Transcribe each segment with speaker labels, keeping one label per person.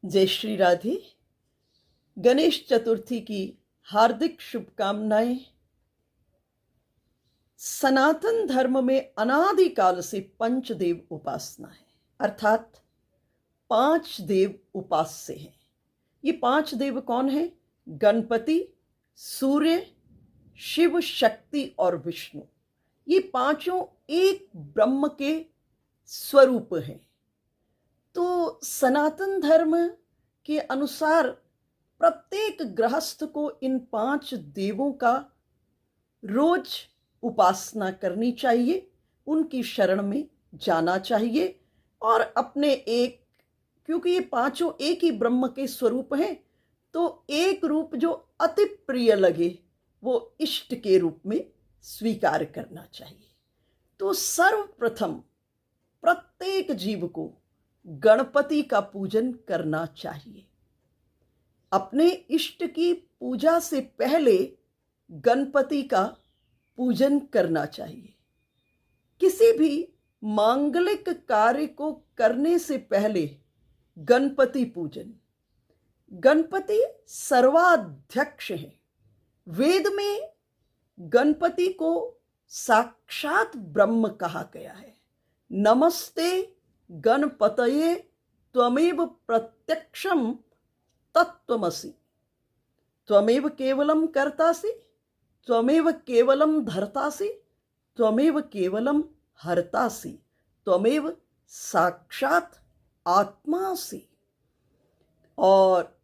Speaker 1: जय श्री राधे। गणेश चतुर्थी की हार्दिक शुभकामनाएं। सनातन धर्म में अनादिकाल से पंचदेव उपासना है, अर्थात 5 देव उपास्य हैं। ये 5 देव कौन है? गणपति, सूर्य, शिव, शक्ति और विष्णु। ये पांचों एक ब्रह्म के स्वरूप हैं। तो सनातन धर्म के अनुसार प्रत्येक गृहस्थ को इन 5 देवों का रोज उपासना करनी चाहिए, उनकी शरण में जाना चाहिए और अपने क्योंकि ये पांचों एक ही ब्रह्म के स्वरूप हैं, तो एक रूप जो अति प्रिय लगे वो इष्ट के रूप में स्वीकार करना चाहिए। तो सर्वप्रथम प्रत्येक जीव को गणपति का पूजन करना चाहिए। अपने इष्ट की पूजा से पहले गणपति का पूजन करना चाहिए। किसी भी मांगलिक कार्य को करने से पहले गणपति पूजन। गणपति सर्वाध्यक्ष हैं। वेद में गणपति को साक्षात ब्रह्म कहा गया है। नमस्ते गणपतये त्वमेव प्रत्यक्षम तत्त्वमसि, त्वमेव केवलम कर्तासि, त्वमेव केवलम धर्तासि, त्वमेव केवलम हर्तासि, त्वमेव साक्षात आत्मासि। और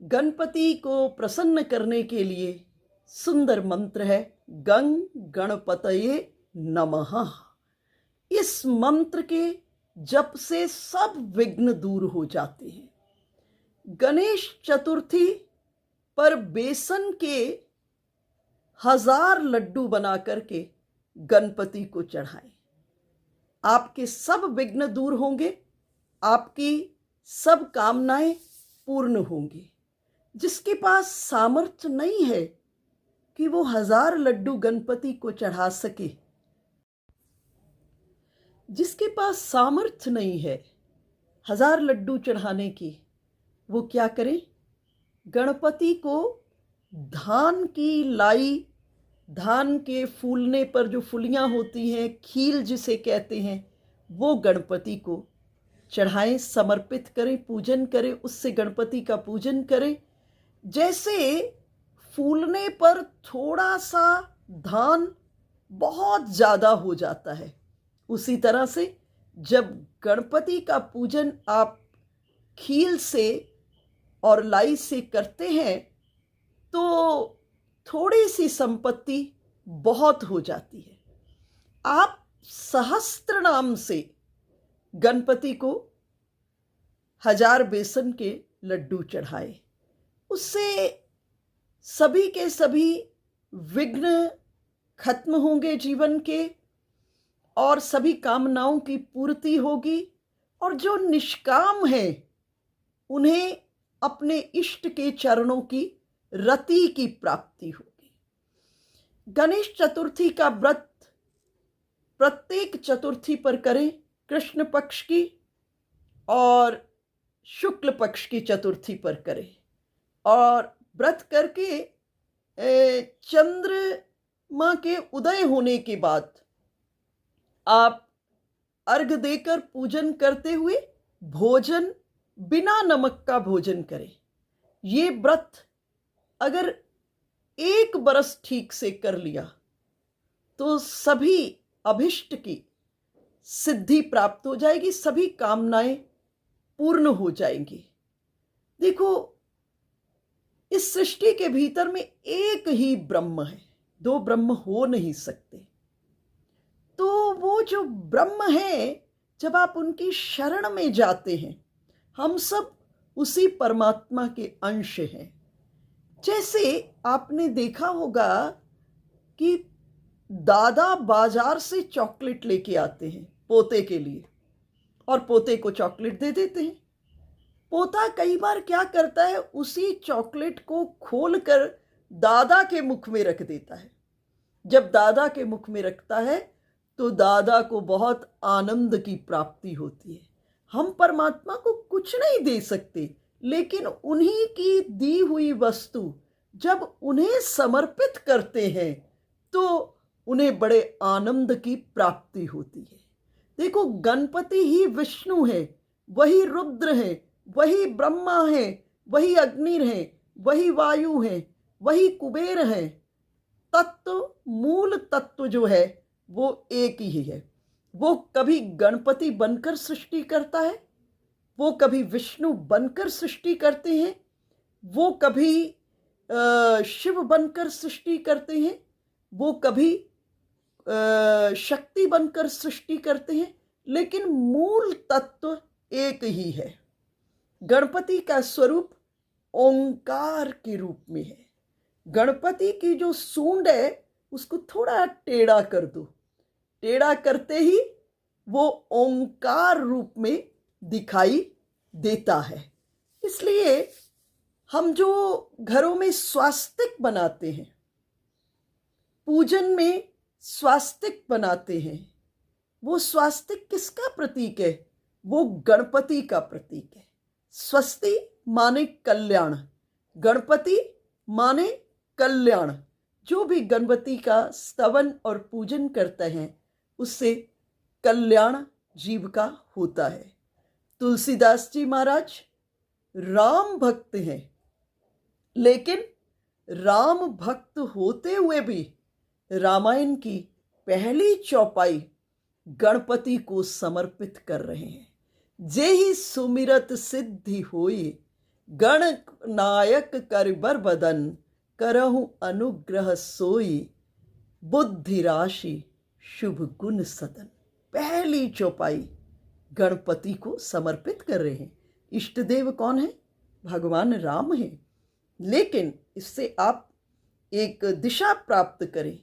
Speaker 1: गणपति को प्रसन्न करने के लिए सुंदर मंत्र है गं गणपतये नमः। इस मंत्र के जप से सब विघ्न दूर हो जाते हैं। गणेश चतुर्थी पर बेसन के 1000 लड्डू बना करके गणपति को चढ़ाएं। आपके सब विघ्न दूर होंगे, आपकी सब कामनाएं पूर्ण होंगी। जिसके पास सामर्थ्य नहीं है कि वो 1000 लड्डू गणपति को चढ़ा सके, जिसके पास सामर्थ्य नहीं है 1000 लड्डू चढ़ाने की, वो क्या करे? गणपति को धान की लाई, धान के फूलने पर जो फुलियां होती हैं, खील जिसे कहते हैं, वो गणपति को चढ़ाएं, समर्पित करें, पूजन करें, उससे गणपति का पूजन करें। जैसे फूलने पर थोड़ा सा धान बहुत ज़्यादा हो जाता है, उसी तरह से जब गणपति का पूजन आप खील से और लाई से करते हैं तो थोड़ी सी संपत्ति बहुत हो जाती है। आप सहस्त्र नाम से गणपति को 1000 बेसन के लड्डू चढ़ाए, उससे सभी के सभी विघ्न खत्म होंगे जीवन के और सभी कामनाओं की पूर्ति होगी। और जो निष्काम है उन्हें अपने इष्ट के चरणों की रति की प्राप्ति होगी। गणेश चतुर्थी का व्रत प्रत्येक चतुर्थी पर करें, कृष्ण पक्ष की और शुक्ल पक्ष की चतुर्थी पर करें। और व्रत करके चंद्रमा के उदय होने के बाद आप अर्घ देकर पूजन करते हुए भोजन, बिना नमक का भोजन करें। ये व्रत अगर 1 बरस ठीक से कर लिया तो सभी अभिष्ट की सिद्धि प्राप्त हो जाएगी, सभी कामनाएं पूर्ण हो जाएंगी। देखो, इस सृष्टि के भीतर में एक ही ब्रह्म है, 2 ब्रह्म हो नहीं सकते। तो वो जो ब्रह्म है, जब आप उनकी शरण में जाते हैं, हम सब उसी परमात्मा के अंश हैं। जैसे आपने देखा होगा कि दादा बाजार से चॉकलेट लेके आते हैं पोते के लिए और पोते को चॉकलेट दे देते हैं। पोता कई बार क्या करता है, उसी चॉकलेट को खोलकर दादा के मुख में रख देता है। जब दादा के मुख में रखता है तो दादा को बहुत आनंद की प्राप्ति होती है। हम परमात्मा को कुछ नहीं दे सकते, लेकिन उन्हीं की दी हुई वस्तु जब उन्हें समर्पित करते हैं तो उन्हें बड़े आनंद की प्राप्ति होती है। देखो, गणपति ही विष्णु है, वही रुद्र है, वही ब्रह्मा है, वही अग्नि है, वही वायु है, वही कुबेर है। तत्व, मूल तत्व जो है वो एक ही है। वो कभी गणपति बनकर सृष्टि करता है, वो कभी विष्णु बनकर सृष्टि करते हैं, वो कभी शिव बनकर सृष्टि करते हैं, वो कभी शक्ति बनकर सृष्टि करते हैं, लेकिन मूल तत्व एक ही है। गणपति का स्वरूप ओंकार के रूप में है। गणपति की जो सूंड है उसको थोड़ा टेढ़ा कर दो, टेढ़ा करते ही वो ओंकार रूप में दिखाई देता है। इसलिए हम जो घरों में स्वास्तिक बनाते हैं, पूजन में स्वास्तिक बनाते हैं, वो स्वास्तिक किसका प्रतीक है? वो गणपति का प्रतीक है। स्वस्ति माने कल्याण, गणपति माने कल्याण। जो भी गणपति का स्तवन और पूजन करते हैं उससे कल्याण जीव का होता है। तुलसीदास जी महाराज राम भक्त हैं, लेकिन राम भक्त होते हुए भी रामायण की पहली चौपाई गणपति को समर्पित कर रहे हैं। जेहि सुमिरत सिद्धि होई, गण नायक कर बर बदन, करहु अनुग्रह सोई, बुद्धि राशि शुभ गुण सदन। पहली चौपाई गणपति को समर्पित कर रहे हैं। इष्ट देव कौन है? भगवान राम है। लेकिन इससे आप एक दिशा प्राप्त करें।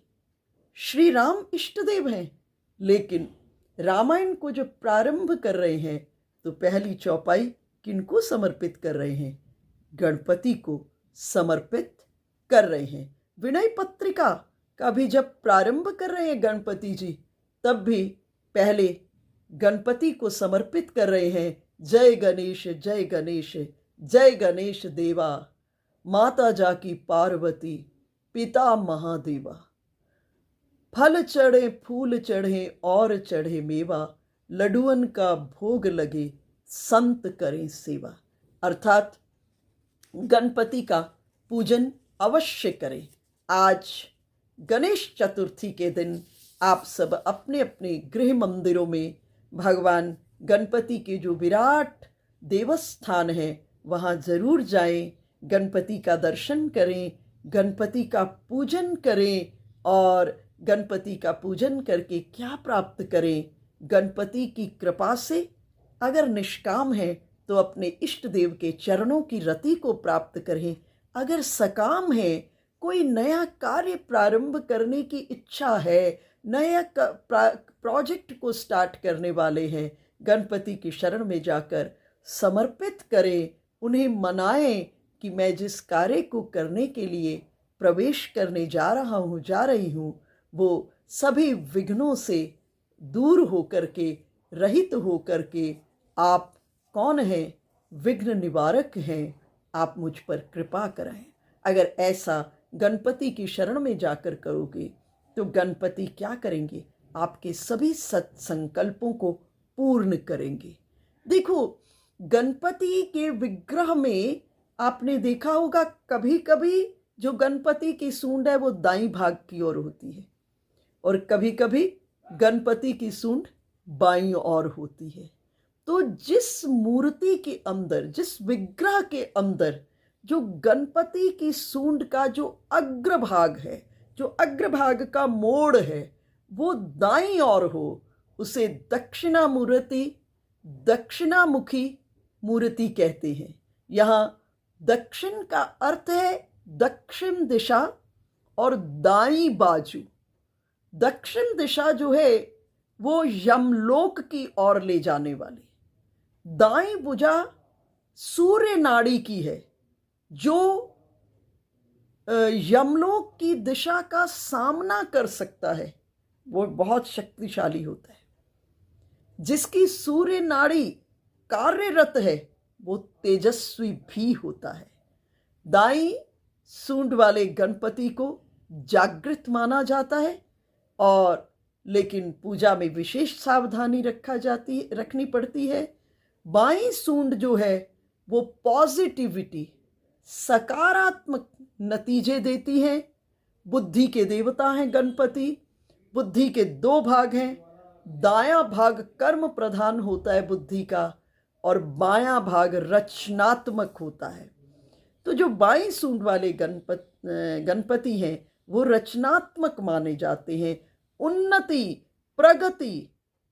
Speaker 1: श्री राम इष्ट देव हैं, लेकिन रामायण को जब प्रारंभ कर रहे हैं तो पहली चौपाई किनको समर्पित कर रहे हैं? गणपति को समर्पित कर रहे हैं। विनय पत्रिका का भी जब प्रारंभ कर रहे हैं गणपति जी, तब भी पहले गणपति को समर्पित कर रहे हैं। जय गणेश जय गणेश, जय गणेश देवा, माता जाकी पार्वती, पिता महादेवा। फल चढ़े फूल चढ़े और चढ़े मेवा, लड्डुअन का भोग लगे संत करें सेवा। अर्थात गणपति का पूजन अवश्य करें। आज गणेश चतुर्थी के दिन आप सब अपने अपने गृह मंदिरों में भगवान गणपति के जो विराट देवस्थान है वहाँ जरूर जाएं, गणपति का दर्शन करें, गणपति का पूजन करें। और गणपति का पूजन करके क्या प्राप्त करें? गणपति की कृपा से अगर निष्काम है तो अपने इष्ट देव के चरणों की रति को प्राप्त करें। अगर सकाम है, कोई नया कार्य प्रारंभ करने की इच्छा है, नया प्रोजेक्ट को स्टार्ट करने वाले हैं, गणपति की शरण में जाकर समर्पित करें, उन्हें मनाएं कि मैं जिस कार्य को करने के लिए प्रवेश करने जा रहा हूँ, जा रही हूँ, वो सभी विघ्नों से दूर होकर के, रहित होकर के, आप कौन हैं? विघ्न निवारक हैं, आप मुझ पर कृपा कराएं। अगर ऐसा गणपति की शरण में जाकर करोगे तो गणपति क्या करेंगे? आपके सभी सत्संकल्पों को पूर्ण करेंगे। देखो, गणपति के विग्रह में आपने देखा होगा कभी कभी जो गणपति की सूंड है वो दाईं भाग की ओर होती है और कभी कभी गणपति की सूंड बाईं ओर होती है। तो जिस मूर्ति के अंदर, जिस विग्रह के अंदर जो गणपति की सूंड का जो अग्रभाग है, जो अग्रभाग का मोड़ है, वो दाईं ओर हो, उसे दक्षिणामूर्ति, दक्षिणामुखी मूर्ति कहते हैं। यहाँ दक्षिण का अर्थ है दक्षिण दिशा और दाईं बाजू। दक्षिण दिशा जो है वो यमलोक की ओर ले जाने वाली, दाईं भुजा सूर्य नाड़ी की है जो यमलोक की दिशा का सामना कर सकता है, वो बहुत शक्तिशाली होता है। जिसकी सूर्य नाड़ी कार्यरत है वो तेजस्वी भी होता है। दाई सूंड वाले गणपति को जागृत माना जाता है, और लेकिन पूजा में विशेष सावधानी रखनी पड़ती है। बाई सूंड जो है वो पॉजिटिविटी, सकारात्मक नतीजे देती है। बुद्धि के देवता हैं गणपति। बुद्धि के दो भाग हैं। दायां भाग कर्म प्रधान होता है बुद्धि का, और बायां भाग रचनात्मक होता है। तो जो बाई सूंड वाले गणपति हैं वो रचनात्मक माने जाते हैं, उन्नति, प्रगति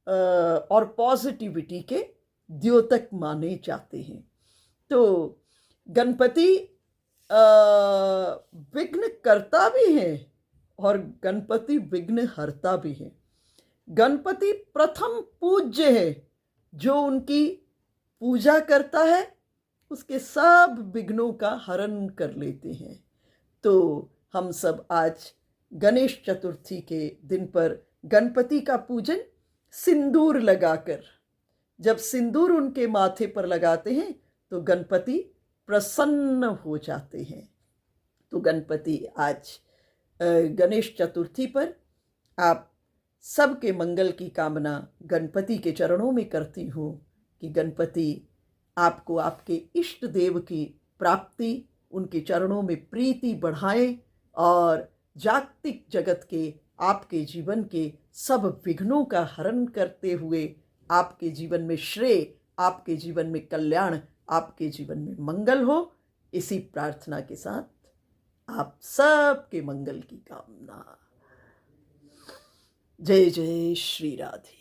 Speaker 1: और पॉजिटिविटी के द्योतक माने जाते हैं। तो गणपति विघ्न करता भी है और गणपति विघ्न हरता भी है। गणपति प्रथम पूज्य है। जो उनकी पूजा करता है उसके सब विघ्नों का हरण कर लेते हैं। तो हम सब आज गणेश चतुर्थी के दिन पर गणपति का पूजन सिंदूर लगाकर, जब सिंदूर उनके माथे पर लगाते हैं तो गणपति प्रसन्न हो जाते हैं। तो गणपति आज गणेश चतुर्थी पर आप सबके मंगल की कामना गणपति के चरणों में करती हूँ कि गणपति आपको आपके इष्ट देव की प्राप्ति, उनके चरणों में प्रीति बढ़ाएं और जागतिक जगत के आपके जीवन के सब विघ्नों का हरण करते हुए आपके जीवन में श्रेय, आपके जीवन में कल्याण, आपके जीवन में मंगल हो। इसी प्रार्थना के साथ आप सबके मंगल की कामना। जय जय श्री राधे।